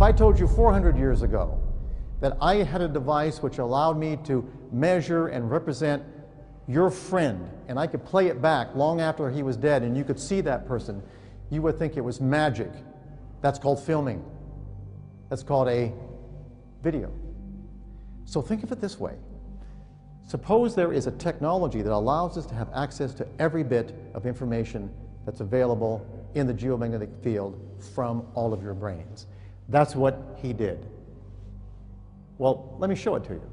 If I told you 400 years ago that I had a device which allowed me to measure and represent your friend, and I could play it back long after he was dead, and you could see that person, you would think it was magic. That's called filming. That's called a video. So think of it this way. Suppose there is a technology that allows us to have access to every bit of information that's available in the geomagnetic field from all of your brains. That's what he did. Well, let me show it to you.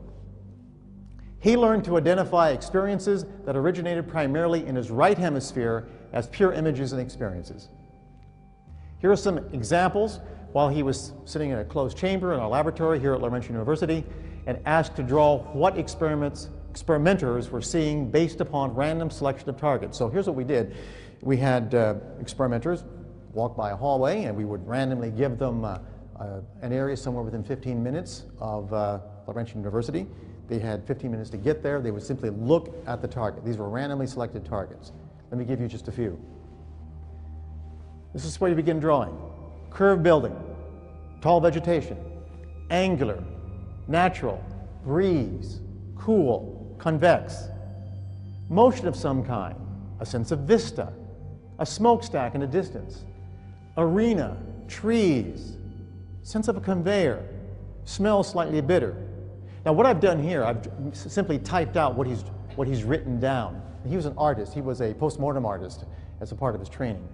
He learned to identify experiences that originated primarily in his right hemisphere as pure images and experiences. Here are some examples while he was sitting in a closed chamber in our laboratory here at Laurentian University and asked to draw what experimenters were seeing based upon random selection of targets. So here's what we did. We had experimenters walk by a hallway, and we would randomly give them an area somewhere within 15 minutes of Laurentian University. They had 15 minutes to get there. They would simply look at the target. These were randomly selected targets. Let me give you just a few. This is where you begin drawing. Curved building, tall vegetation, angular, natural, breeze, cool, convex, motion of some kind, a sense of vista, a smokestack in the distance, arena, trees, sense of a conveyor, smell slightly bitter. Now what I've done here, I've simply typed out what he's written down. He was an artist. He was a postmortem artist as a part of his training.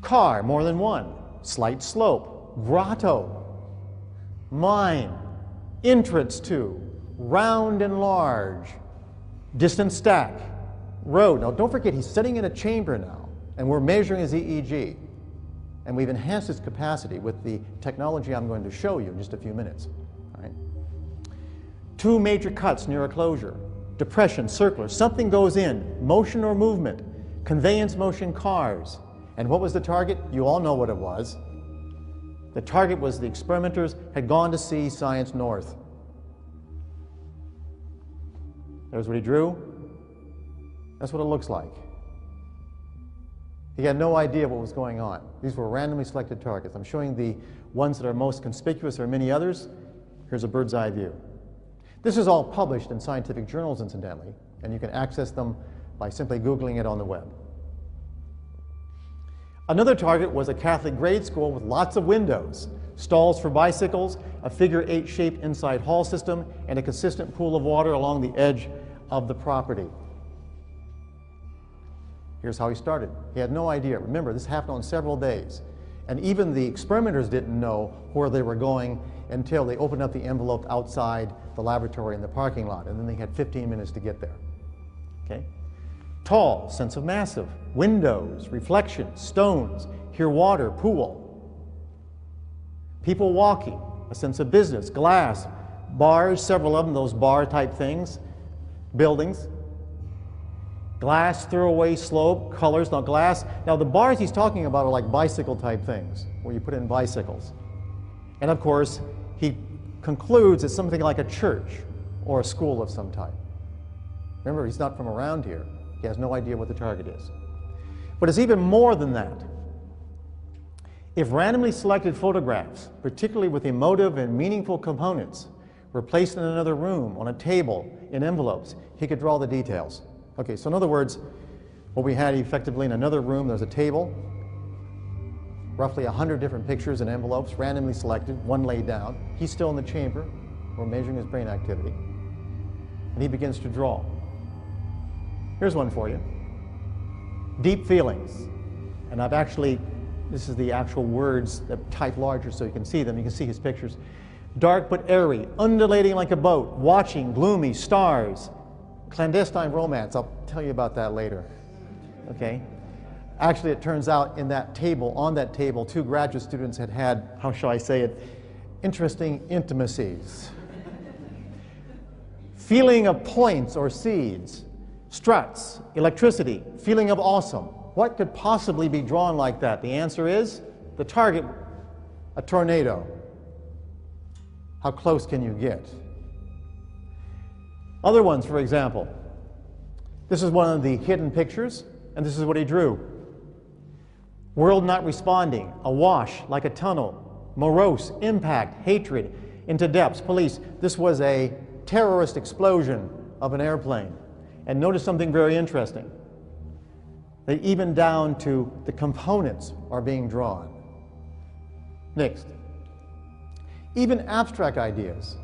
Car, more than one. Slight slope. Grotto. Mine. Entrance to. Round and large. Distant stack. Road. Now don't forget, he's sitting in a chamber now, and we're measuring his EEG. And we've enhanced his capacity with the technology I'm going to show you in just a few minutes. All right? Two major cuts near a closure. Depression, circular, something goes in, motion or movement, conveyance motion, cars. And what was the target? You all know what it was. The target was the experimenters had gone to see Science North. There's what he drew. That's what it looks like. He had no idea what was going on. These were randomly selected targets. I'm showing the ones that are most conspicuous. There are many others. Here's a bird's eye view. This is all published in scientific journals, incidentally, and you can access them by simply Googling it on the web. Another target was a Catholic grade school with lots of windows, stalls for bicycles, a figure 8 shaped inside hall system, and a consistent pool of water along the edge of the property. Here's how he started. He had no idea. Remember, this happened on several days. And even the experimenters didn't know where they were going until they opened up the envelope outside the laboratory in the parking lot, and then they had 15 minutes to get there. Okay? Tall, sense of massive, windows, reflections, stones, hear water, pool. People walking, a sense of business, glass, bars, several of them, those bar type things, buildings. Glass, throwaway slope, colors, now glass. Now the bars he's talking about are like bicycle type things, where you put in bicycles. And of course, he concludes it's something like a church or a school of some type. Remember, he's not from around here. He has no idea what the target is. But it's even more than that. If randomly selected photographs, particularly with emotive and meaningful components, were placed in another room, on a table, in envelopes, he could draw the details. Okay, so in other words, what we had effectively in another room, there's a table, roughly 100 different pictures in envelopes, randomly selected, one laid down. He's still in the chamber. We're measuring his brain activity. And he begins to draw. Here's one for you. Deep feelings. And I've actually, this is the actual words that type larger so you can see them. You can see his pictures. Dark but airy, undulating like a boat, watching, gloomy, stars. Clandestine romance, I'll tell you about that later. Okay? Actually, it turns out in that table, on that table, 2 graduate students had, how shall I say it, interesting intimacies. Feeling of points or seeds, struts, electricity, feeling of awesome. What could possibly be drawn like that? The answer is the target, a tornado. How close can you get? Other ones, for example. This is one of the hidden pictures, and this is what he drew. World not responding, awash like a tunnel, morose, impact, hatred, into depths, police. This was a terrorist explosion of an airplane. And notice something very interesting. That even down to the components are being drawn. Next. Even abstract ideas.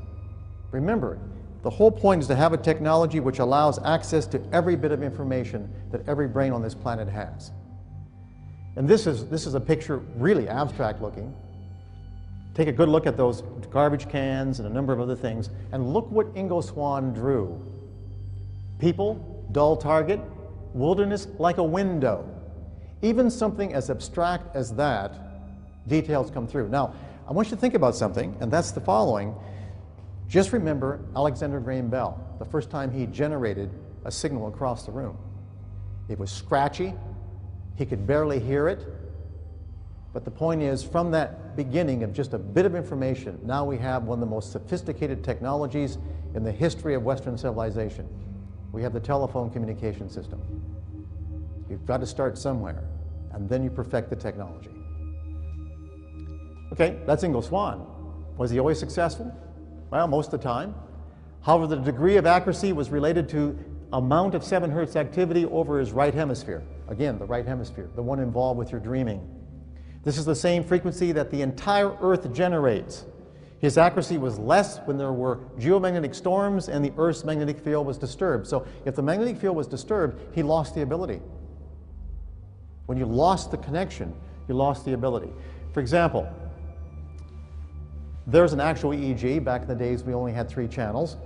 Remember, the whole point is to have a technology which allows access to every bit of information that every brain on this planet has. And this is a picture really abstract looking. Take a good look at those garbage cans and a number of other things, and look what Ingo Swann drew. People, dull target, wilderness like a window. Even something as abstract as that, details come through. Now, I want you to think about something, and that's the following. Just remember Alexander Graham Bell, the first time he generated a signal across the room. It was scratchy, he could barely hear it, but the point is, from that beginning of just a bit of information, now we have one of the most sophisticated technologies in the history of Western civilization. We have the telephone communication system. You've got to start somewhere, and then you perfect the technology. Okay, that's Ingo Swann. Was he always successful? Well, most of the time. However, the degree of accuracy was related to amount of 7 Hertz activity over his right hemisphere. Again, the right hemisphere, the one involved with your dreaming. This is the same frequency that the entire Earth generates. His accuracy was less when there were geomagnetic storms and the Earth's magnetic field was disturbed. So if the magnetic field was disturbed, he lost the ability. When you lost the connection, you lost the ability. For example, there's an actual EEG. Back in the days, we only had 3 channels.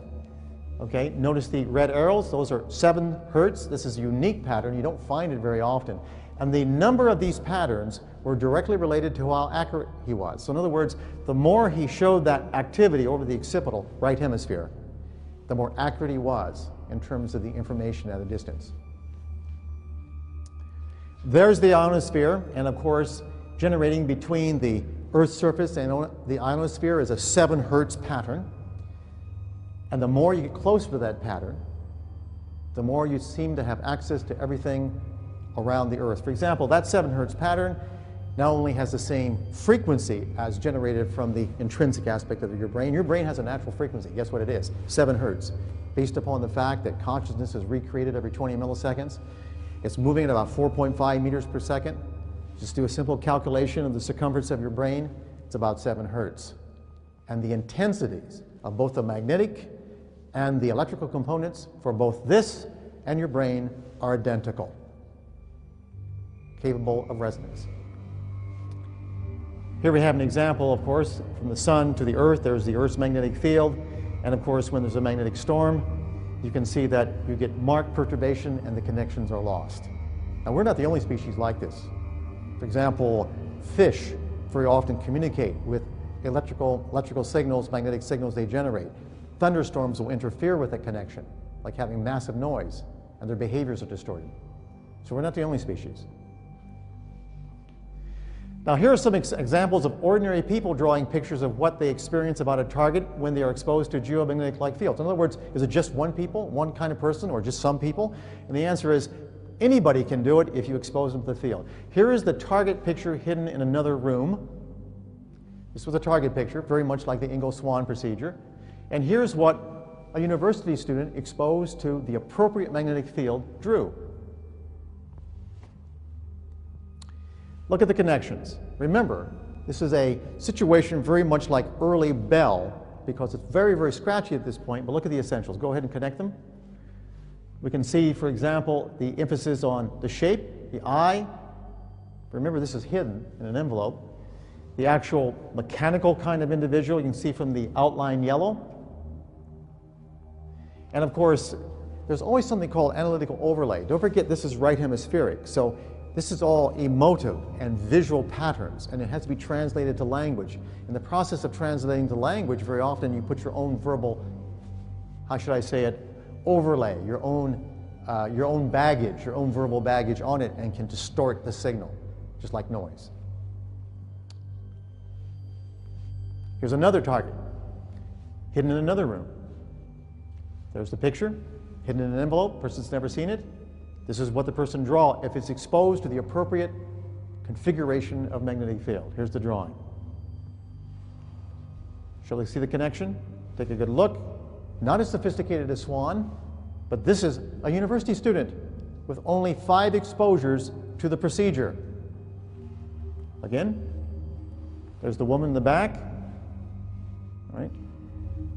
Okay, notice the red arrows. Those are 7 Hertz. This is a unique pattern. You don't find it very often. And the number of these patterns were directly related to how accurate he was. So in other words, the more he showed that activity over the occipital right hemisphere, the more accurate he was in terms of the information at a distance. There's the ionosphere, and of course, generating between the Earth's surface and the ionosphere is a 7 Hertz pattern. And the more you get closer to that pattern, the more you seem to have access to everything around the Earth. For example, that 7 Hertz pattern not only has the same frequency as generated from the intrinsic aspect of your brain. Your brain has a natural frequency. Guess what it is? 7 Hertz. Based upon the fact that consciousness is recreated every 20 milliseconds. It's moving at about 4.5 meters per second. Just do a simple calculation of the circumference of your brain. It's about 7 Hertz. And the intensities of both the magnetic and the electrical components for both this and your brain are identical, capable of resonance. Here we have an example, of course, from the sun to the Earth. There's the Earth's magnetic field. And of course, when there's a magnetic storm, you can see that you get marked perturbation and the connections are lost. Now, we're not the only species like this. For example, fish very often communicate with electrical signals, magnetic signals they generate. Thunderstorms will interfere with that connection, like having massive noise, and their behaviors are distorted. So we're not the only species. Now, here are some examples of ordinary people drawing pictures of what they experience about a target when they are exposed to geomagnetic-like fields. In other words, is it just one kind of person, or just some people? And the answer is, anybody can do it if you expose them to the field. Here is the target picture hidden in another room. This was a target picture, very much like the Ingo Swann procedure. And here's what a university student exposed to the appropriate magnetic field drew. Look at the connections. Remember, this is a situation very much like early Bell, because it's very, very scratchy at this point, but look at the essentials. Go ahead and connect them. We can see, for example, the emphasis on the shape, the eye. Remember, this is hidden in an envelope. The actual mechanical kind of individual, you can see from the outline yellow. And of course, there's always something called analytical overlay. Don't forget, this is right hemispheric. So this is all emotive and visual patterns, and it has to be translated to language. In the process of translating to language, very often you put your own verbal, how should I say it, overlay, your own baggage, your own verbal baggage on it, and can distort the signal, just like noise. Here's another target, hidden in another room. There's the picture, hidden in an envelope, person's never seen it. This is what the person draw if it's exposed to the appropriate configuration of magnetic field. Here's the drawing. Shall we see the connection? Take a good look. Not as sophisticated as Swan, but this is a university student with only 5 exposures to the procedure. Again, there's the woman in the back. All right.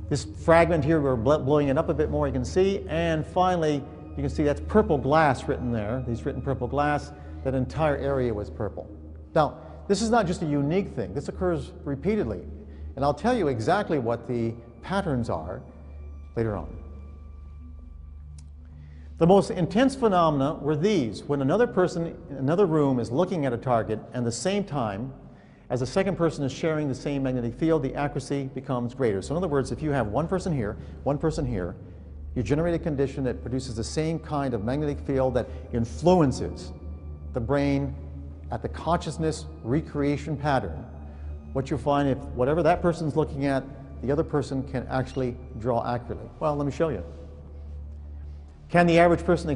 This fragment here, we're blowing it up a bit more, you can see. And finally, you can see that's purple glass written there. These written purple glass. That entire area was purple. Now, this is not just a unique thing. This occurs repeatedly. And I'll tell you exactly what the patterns are later on. The most intense phenomena were these: when another person in another room is looking at a target and the same time as the second person is sharing the same magnetic field, the accuracy becomes greater. So in other words, if you have one person here, you generate a condition that produces the same kind of magnetic field that influences the brain at the consciousness recreation pattern. What you'll find, if whatever that person's looking at, the other person can actually draw accurately. Well, let me show you. Can the average person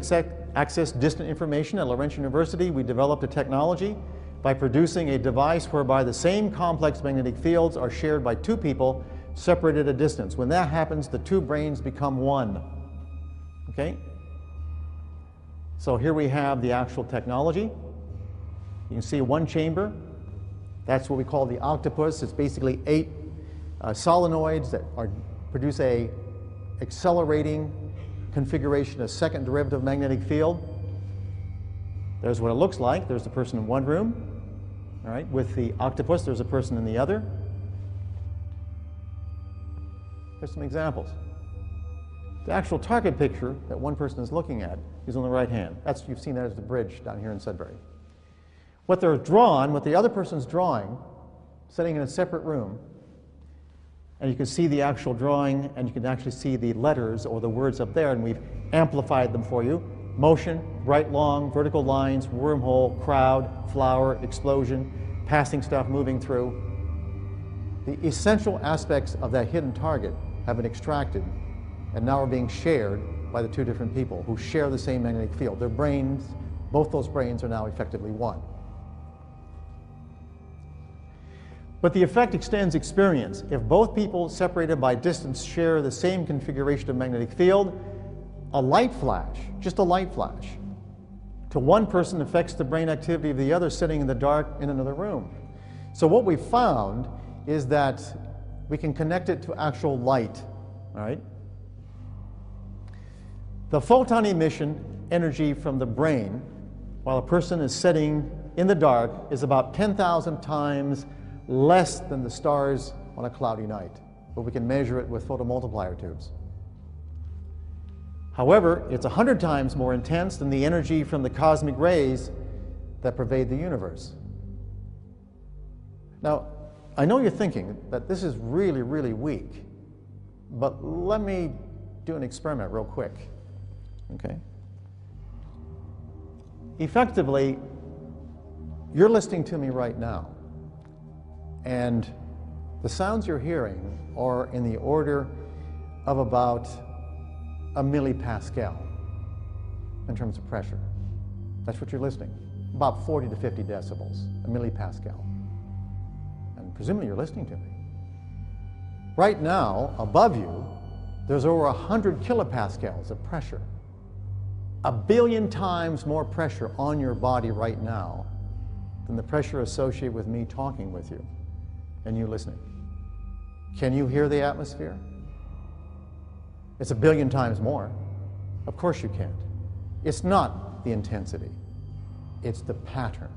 access distant information? At Laurentian University, we developed a technology by producing a device whereby the same complex magnetic fields are shared by 2 people separated at a distance. When that happens, the 2 brains become one. Okay? So here we have the actual technology. You can see one chamber. That's what we call the octopus. It's basically 8 solenoids that produce a accelerating configuration, a second derivative magnetic field. There's what it looks like. There's the person in one room. All right, with the octopus, there's a person in the other. Here's some examples. The actual target picture that one person is looking at is on the right hand. You've seen that as the bridge down here in Sudbury. What they're drawn, what the other person's drawing, sitting in a separate room, and you can see the actual drawing, and you can actually see the letters or the words up there, and we've amplified them for you. Motion, bright long, vertical lines, wormhole, crowd, flower, explosion, passing stuff moving through. The essential aspects of that hidden target have been extracted and now are being shared by the 2 different people who share the same magnetic field. Their brains, both those brains are now effectively one. But the effect extends experience. If both people separated by distance share the same configuration of magnetic field, a light flash, just a light flash, to one person affects the brain activity of the other sitting in the dark in another room. So what we found is that we can connect it to actual light, all right? The photon emission energy from the brain while a person is sitting in the dark is about 10,000 times less than the stars on a cloudy night, but we can measure it with photomultiplier tubes. However, it's 100 times more intense than the energy from the cosmic rays that pervade the universe. Now, I know you're thinking that this is really, really weak, but let me do an experiment real quick. Okay? Effectively, you're listening to me right now, and the sounds you're hearing are in the order of about a millipascal in terms of pressure. That's what you're listening. About 40 to 50 decibels, a millipascal. And presumably you're listening to me. Right now, above you, there's over 100 kilopascals of pressure. 1 billion times more pressure on your body right now than the pressure associated with me talking with you and you listening. Can you hear the atmosphere? It's 1 billion times more. Of course you can't. It's not the intensity. It's the pattern.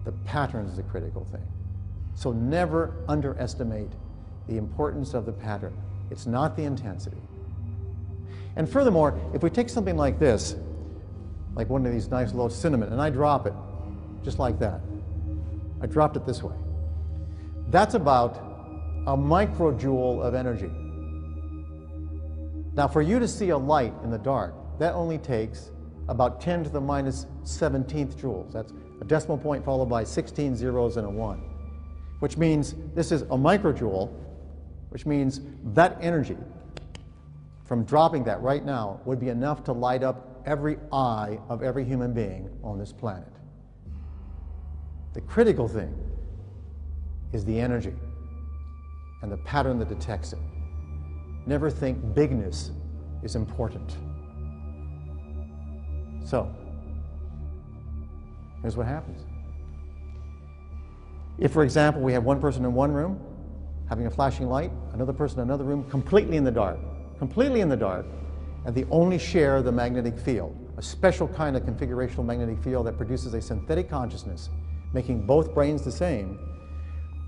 The pattern is the critical thing. So never underestimate the importance of the pattern. It's not the intensity. And furthermore, if we take something like this, like one of these nice little cinnamon, and I drop it, just like that. I dropped it this way. That's about a microjoule of energy. Now, for you to see a light in the dark, that only takes about 10 to the minus 17th joules. That's a decimal point followed by 16 zeros and a 1, which means this is a microjoule, which means that energy from dropping that right now would be enough to light up every eye of every human being on this planet. The critical thing is the energy. and the pattern that detects it. Never think bigness is important. So, here's what happens. If, for example, we have one person in one room having a flashing light, another person in another room completely in the dark, and they only share the magnetic field, a special kind of configurational magnetic field that produces a synthetic consciousness, making both brains the same.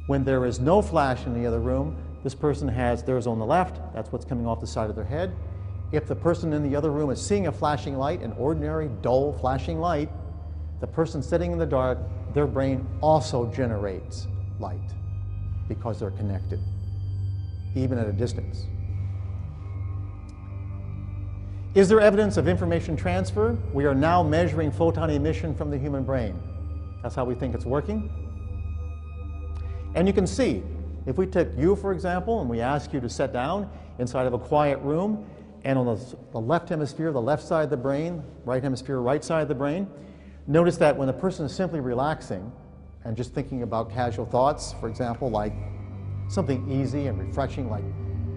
When there is no flash in the other room, this person has theirs on the left, that's what's coming off the side of their head. If the person in the other room is seeing a flashing light, an ordinary, dull, flashing light, the person sitting in the dark, their brain also generates light because they're connected, even at a distance. Is there evidence of information transfer? We are now measuring photon emission from the human brain. That's how we think it's working. And you can see, if we took you, for example, and we ask you to sit down inside of a quiet room, and on the left hemisphere, the left side of the brain, right hemisphere, right side of the brain, notice that when the person is simply relaxing and just thinking about casual thoughts, for example, like something easy and refreshing, like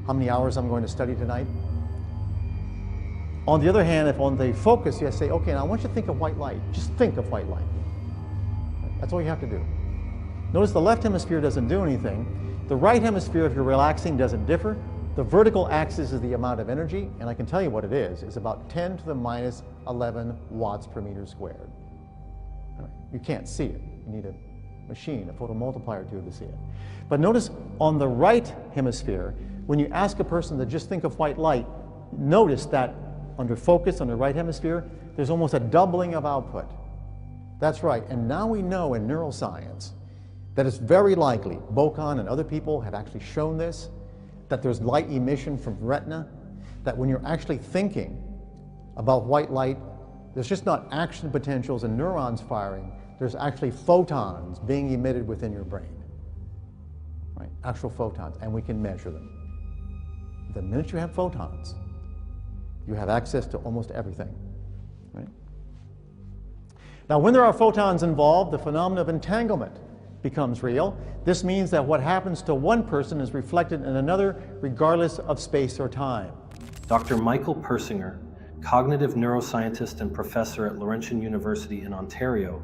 how many hours I'm going to study tonight. On the other hand, if on the focus, you say, okay, now I want you to think of white light. Just think of white light. That's all you have to do. Notice the left hemisphere doesn't do anything. The right hemisphere, if you're relaxing, doesn't differ. The vertical axis is the amount of energy, and I can tell you what it is. It's about 10 to the minus 11 watts per meter squared. You can't see it. You need a machine, a photomultiplier to see it. But notice on the right hemisphere, when you ask a person to just think of white light, notice that under focus on the right hemisphere, there's almost a doubling of output. That's right, and now we know in neuroscience that it's very likely, Bocan and other people have actually shown this, that there's light emission from retina, that when you're actually thinking about white light, there's just not action potentials and neurons firing, there's actually photons being emitted within your brain, right? Actual photons, and we can measure them. The minute you have photons, you have access to almost everything, right? Now, when there are photons involved, the phenomenon of entanglement becomes real. This means that what happens to one person is reflected in another, regardless of space or time. Dr. Michael Persinger, cognitive neuroscientist and professor at Laurentian University in Ontario,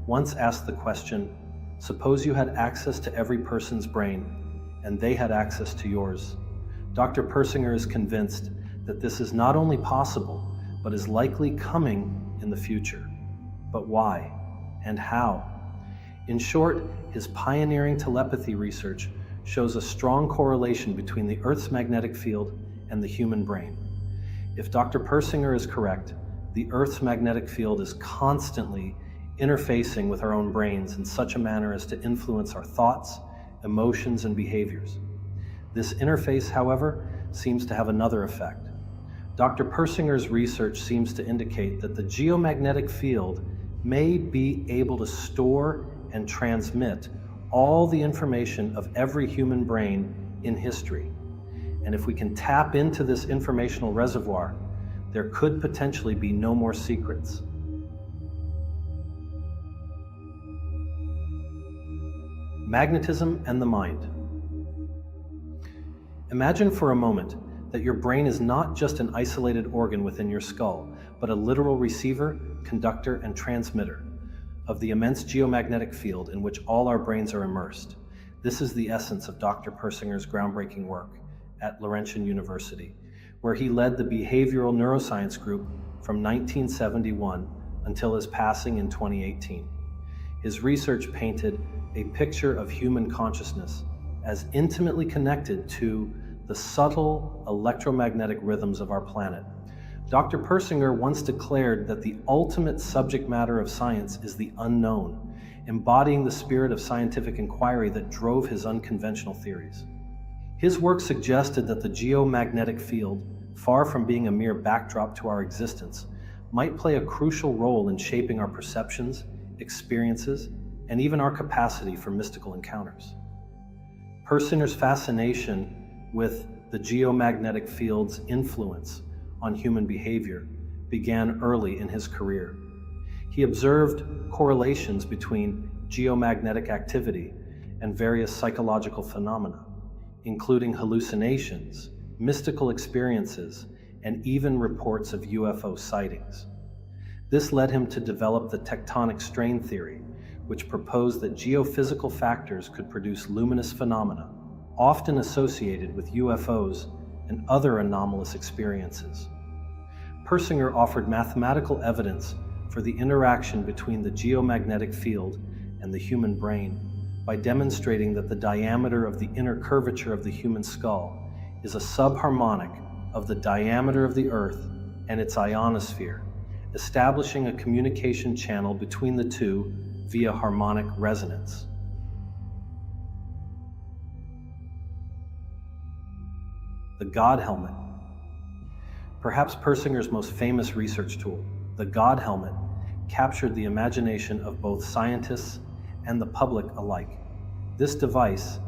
once asked the question, suppose you had access to every person's brain, and they had access to yours. Dr. Persinger is convinced that this is not only possible, but is likely coming in the future. But why and how? In short, his pioneering telepathy research shows a strong correlation between the Earth's magnetic field and the human brain. If Dr. Persinger is correct, the Earth's magnetic field is constantly interfacing with our own brains in such a manner as to influence our thoughts, emotions, and behaviors. This interface, however, seems to have another effect. Dr. Persinger's research seems to indicate that the geomagnetic field may be able to store and transmit all the information of every human brain in history. And if we can tap into this informational reservoir, there could potentially be no more secrets. Magnetism and the mind. Imagine for a moment that your brain is not just an isolated organ within your skull, but a literal receiver, conductor, and transmitter of the immense geomagnetic field in which all our brains are immersed. This is the essence of Dr. Persinger's groundbreaking work at Laurentian University, where he led the behavioral neuroscience group from 1971 until his passing in 2018. His research painted a picture of human consciousness as intimately connected to the subtle electromagnetic rhythms of our planet. Dr. Persinger once declared that the ultimate subject matter of science is the unknown, embodying the spirit of scientific inquiry that drove his unconventional theories. His work suggested that the geomagnetic field, far from being a mere backdrop to our existence, might play a crucial role in shaping our perceptions, experiences, and even our capacity for mystical encounters. Persinger's fascination with the geomagnetic field's influence on human behavior began early in his career. He observed correlations between geomagnetic activity and various psychological phenomena, including hallucinations, mystical experiences, and even reports of UFO sightings. This led him to develop the tectonic strain theory, which proposed that geophysical factors could produce luminous phenomena, often associated with UFOs and other anomalous experiences. Persinger offered mathematical evidence for the interaction between the geomagnetic field and the human brain by demonstrating that the diameter of the inner curvature of the human skull is a subharmonic of the diameter of the Earth and its ionosphere, establishing a communication channel between the two via harmonic resonance. The God helmet. Perhaps Persinger's most famous research tool, the God helmet, captured the imagination of both scientists and the public alike. This device,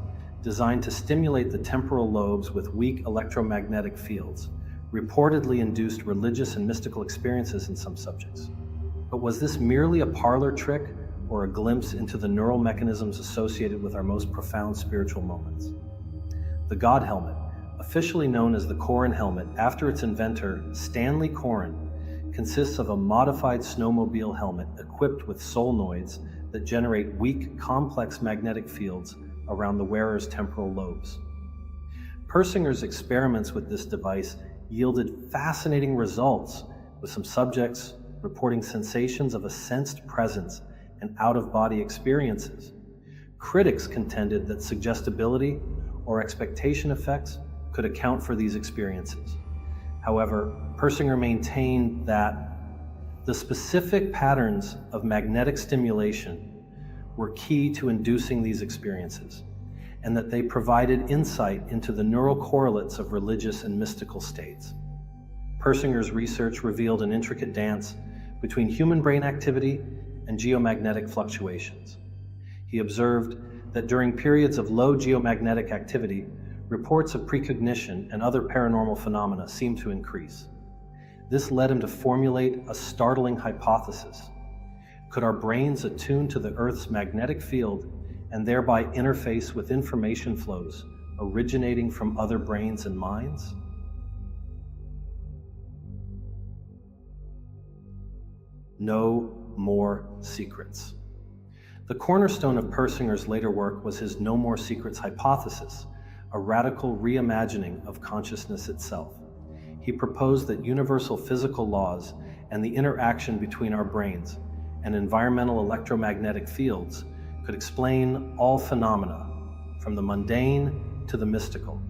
designed to stimulate the temporal lobes with weak electromagnetic fields, reportedly induced religious and mystical experiences in some subjects. But was this merely a parlor trick or a glimpse into the neural mechanisms associated with our most profound spiritual moments? The God helmet, officially known as the Corin helmet after its inventor, Stanley Corin, consists of a modified snowmobile helmet equipped with solenoids that generate weak, complex magnetic fields around the wearer's temporal lobes. Persinger's experiments with this device yielded fascinating results, with some subjects reporting sensations of a sensed presence and out-of-body experiences. Critics contended that suggestibility or expectation effects could account for these experiences. However, Persinger maintained that the specific patterns of magnetic stimulation were key to inducing these experiences, and that they provided insight into the neural correlates of religious and mystical states. Persinger's research revealed an intricate dance between human brain activity and geomagnetic fluctuations. He observed that during periods of low geomagnetic activity, reports of precognition and other paranormal phenomena seemed to increase. This led him to formulate a startling hypothesis. Could our brains attune to the Earth's magnetic field and thereby interface with information flows originating from other brains and minds? No more secrets. The cornerstone of Persinger's later work was his No More Secrets hypothesis, a radical reimagining of consciousness itself. He proposed that universal physical laws and the interaction between our brains and environmental electromagnetic fields could explain all phenomena, from the mundane to the mystical.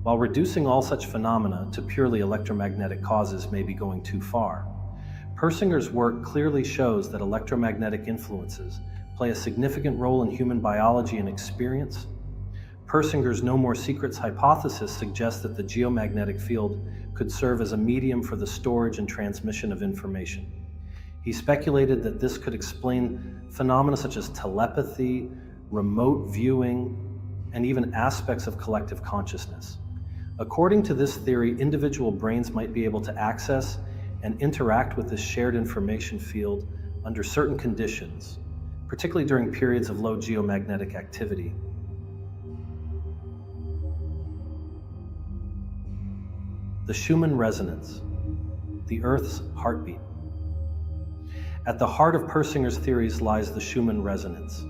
While reducing all such phenomena to purely electromagnetic causes may be going too far, Persinger's work clearly shows that electromagnetic influences play a significant role in human biology and experience. Persinger's No More Secrets hypothesis suggests that the geomagnetic field could serve as a medium for the storage and transmission of information. He speculated that this could explain phenomena such as telepathy, remote viewing, and even aspects of collective consciousness. According to this theory, individual brains might be able to access and interact with this shared information field under certain conditions, particularly during periods of low geomagnetic activity. The Schumann resonance, the Earth's heartbeat. At the heart of Persinger's theories lies the Schumann resonance,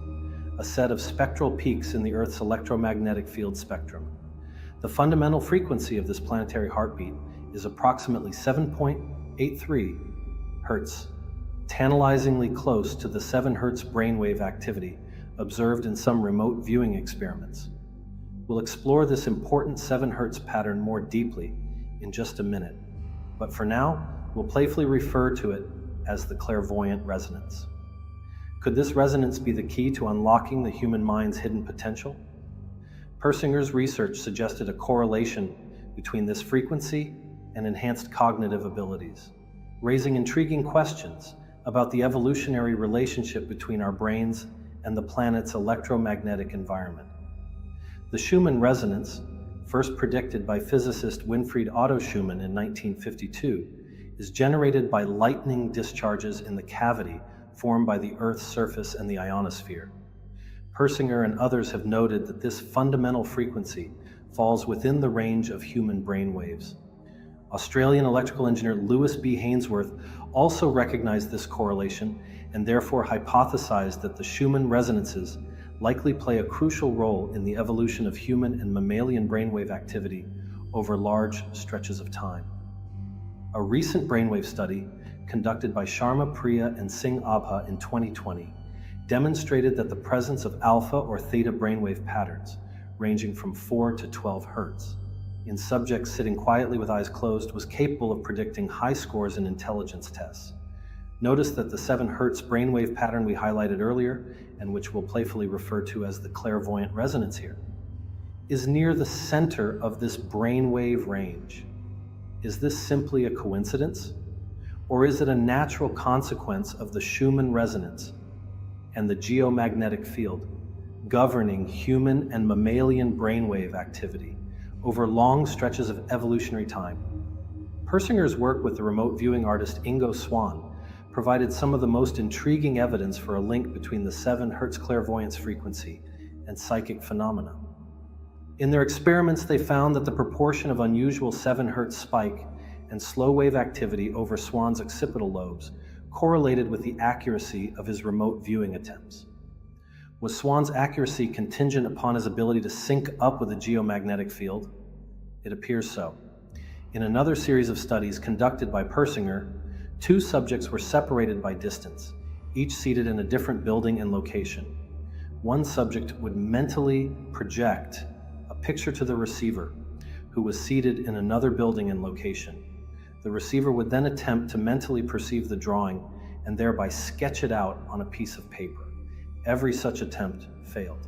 a set of spectral peaks in the Earth's electromagnetic field spectrum. The fundamental frequency of this planetary heartbeat is approximately 7.83 Hz, tantalizingly close to the 7 Hz brainwave activity observed in some remote viewing experiments. We'll explore this important 7 Hz pattern more deeply in just a minute, but for now, we'll playfully refer to it as the clairvoyant resonance. Could this resonance be the key to unlocking the human mind's hidden potential? Persinger's research suggested a correlation between this frequency and enhanced cognitive abilities, raising intriguing questions about the evolutionary relationship between our brains and the planet's electromagnetic environment. The Schumann resonance, first predicted by physicist Winfried Otto Schumann in 1952, is generated by lightning discharges in the cavity formed by the Earth's surface and the ionosphere. Persinger and others have noted that this fundamental frequency falls within the range of human brain waves. Australian electrical engineer Lewis B. Hainsworth also recognized this correlation and therefore hypothesized that the Schumann resonances likely play a crucial role in the evolution of human and mammalian brainwave activity over large stretches of time. A recent brainwave study conducted by Sharma Priya and Singh Abha in 2020 demonstrated that the presence of alpha or theta brainwave patterns ranging from 4 to 12 hertz in subjects sitting quietly with eyes closed was capable of predicting high scores in intelligence tests. Notice that the 7 hertz brainwave pattern we highlighted earlier, and which we'll playfully refer to as the clairvoyant resonance here, is near the center of this brainwave range. Is this simply a coincidence? Or is it a natural consequence of the Schumann resonance and the geomagnetic field governing human and mammalian brainwave activity over long stretches of evolutionary time? Persinger's work with the remote viewing artist Ingo Swann provided some of the most intriguing evidence for a link between the 7 hertz clairvoyance frequency and psychic phenomena. In their experiments, they found that the proportion of unusual 7 hertz spike and slow wave activity over Swann's occipital lobes correlated with the accuracy of his remote viewing attempts. Was Swann's accuracy contingent upon his ability to sync up with the geomagnetic field? It appears so. In another series of studies conducted by Persinger, 2 subjects were separated by distance, each seated in a different building and location. One subject would mentally project a picture to the receiver, who was seated in another building and location. The receiver would then attempt to mentally perceive the drawing and thereby sketch it out on a piece of paper. Every such attempt failed.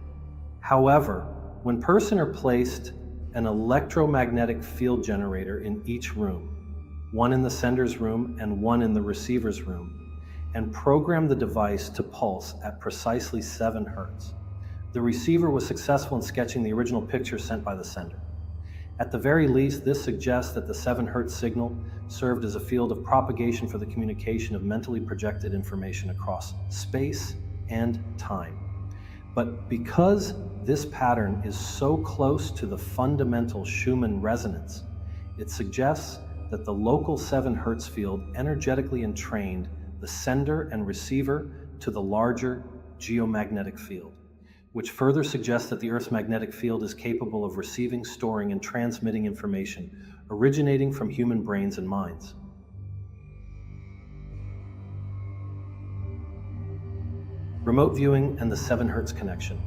However, when Persinger placed an electromagnetic field generator in each room, one in the sender's room and one in the receiver's room, and programmed the device to pulse at precisely 7 hertz, the receiver was successful in sketching the original picture sent by the sender. At the very least, this suggests that the 7 hertz signal served as a field of propagation for the communication of mentally projected information across space and time. But because this pattern is so close to the fundamental Schumann resonance, it suggests that the local 7 hertz field energetically entrained the sender and receiver to the larger geomagnetic field, which further suggests that the Earth's magnetic field is capable of receiving, storing, and transmitting information originating from human brains and minds. Remote viewing and the 7 hertz connection.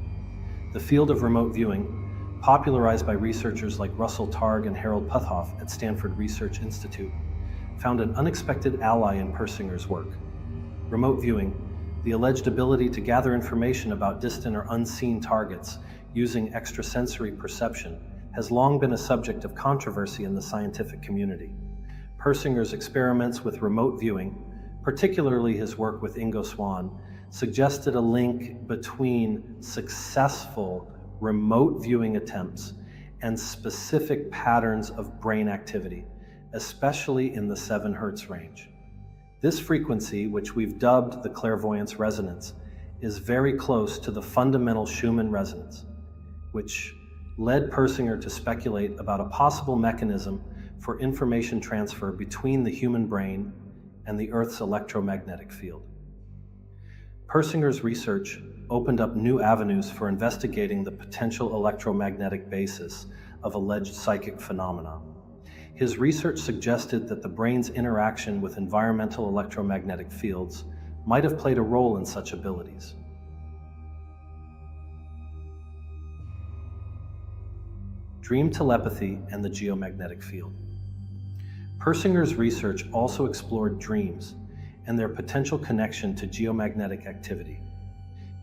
The field of remote viewing, popularized by researchers like Russell Targ and Harold Puthoff at Stanford Research Institute, found an unexpected ally in Persinger's work. Remote viewing, the alleged ability to gather information about distant or unseen targets using extrasensory perception, has long been a subject of controversy in the scientific community. Persinger's experiments with remote viewing, particularly his work with Ingo Swann, suggested a link between successful remote viewing attempts and specific patterns of brain activity, especially in the 7 hertz range. This frequency, which we've dubbed the clairvoyance resonance, is very close to the fundamental Schumann resonance, which led Persinger to speculate about a possible mechanism for information transfer between the human brain and the Earth's electromagnetic field. Persinger's research opened up new avenues for investigating the potential electromagnetic basis of alleged psychic phenomena. His research suggested that the brain's interaction with environmental electromagnetic fields might have played a role in such abilities. Dream telepathy and the geomagnetic field. Persinger's research also explored dreams and their potential connection to geomagnetic activity.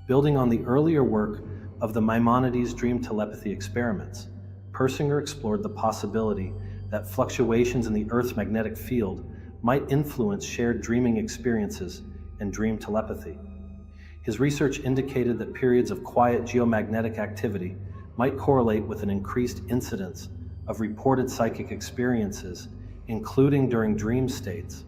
Building on the earlier work of the Maimonides dream telepathy experiments, Persinger explored the possibility that fluctuations in the Earth's magnetic field might influence shared dreaming experiences and dream telepathy. His research indicated that periods of quiet geomagnetic activity might correlate with an increased incidence of reported psychic experiences, including during dream states.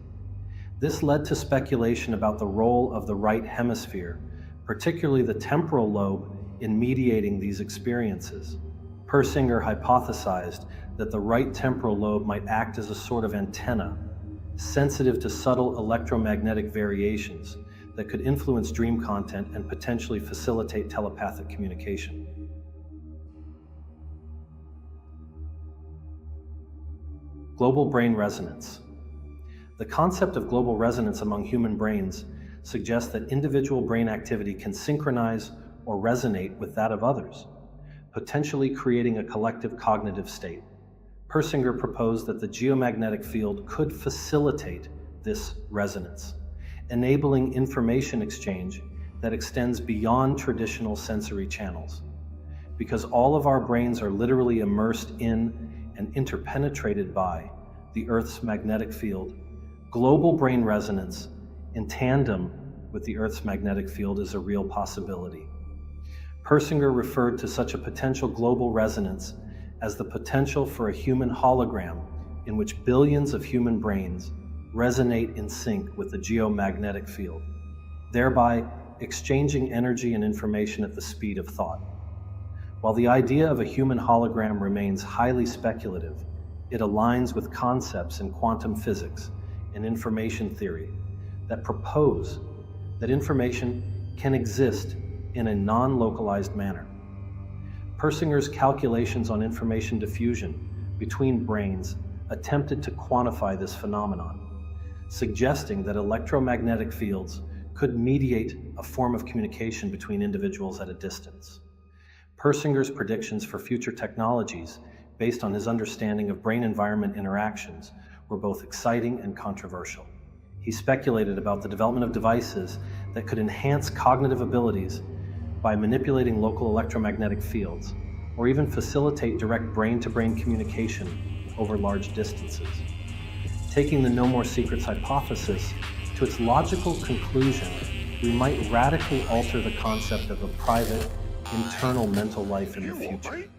This led to speculation about the role of the right hemisphere, particularly the temporal lobe, in mediating these experiences. Persinger hypothesized that the right temporal lobe might act as a sort of antenna, sensitive to subtle electromagnetic variations that could influence dream content and potentially facilitate telepathic communication. Global brain resonance. The concept of global resonance among human brains suggests that individual brain activity can synchronize or resonate with that of others, potentially creating a collective cognitive state. Persinger proposed that the geomagnetic field could facilitate this resonance, enabling information exchange that extends beyond traditional sensory channels. Because all of our brains are literally immersed in and interpenetrated by the Earth's magnetic field, global brain resonance in tandem with the Earth's magnetic field is a real possibility. Persinger referred to such a potential global resonance as the potential for a human hologram in which billions of human brains resonate in sync with the geomagnetic field, thereby exchanging energy and information at the speed of thought. While the idea of a human hologram remains highly speculative, it aligns with concepts in quantum physics and information theory that propose that information can exist in a non-localized manner. Persinger's calculations on information diffusion between brains attempted to quantify this phenomenon, suggesting that electromagnetic fields could mediate a form of communication between individuals at a distance. Persinger's predictions for future technologies, based on his understanding of brain-environment interactions, were both exciting and controversial. He speculated about the development of devices that could enhance cognitive abilities by manipulating local electromagnetic fields, or even facilitate direct brain-to-brain communication over large distances. Taking the No More Secrets hypothesis to its logical conclusion, we might radically alter the concept of a private, internal mental life in the future.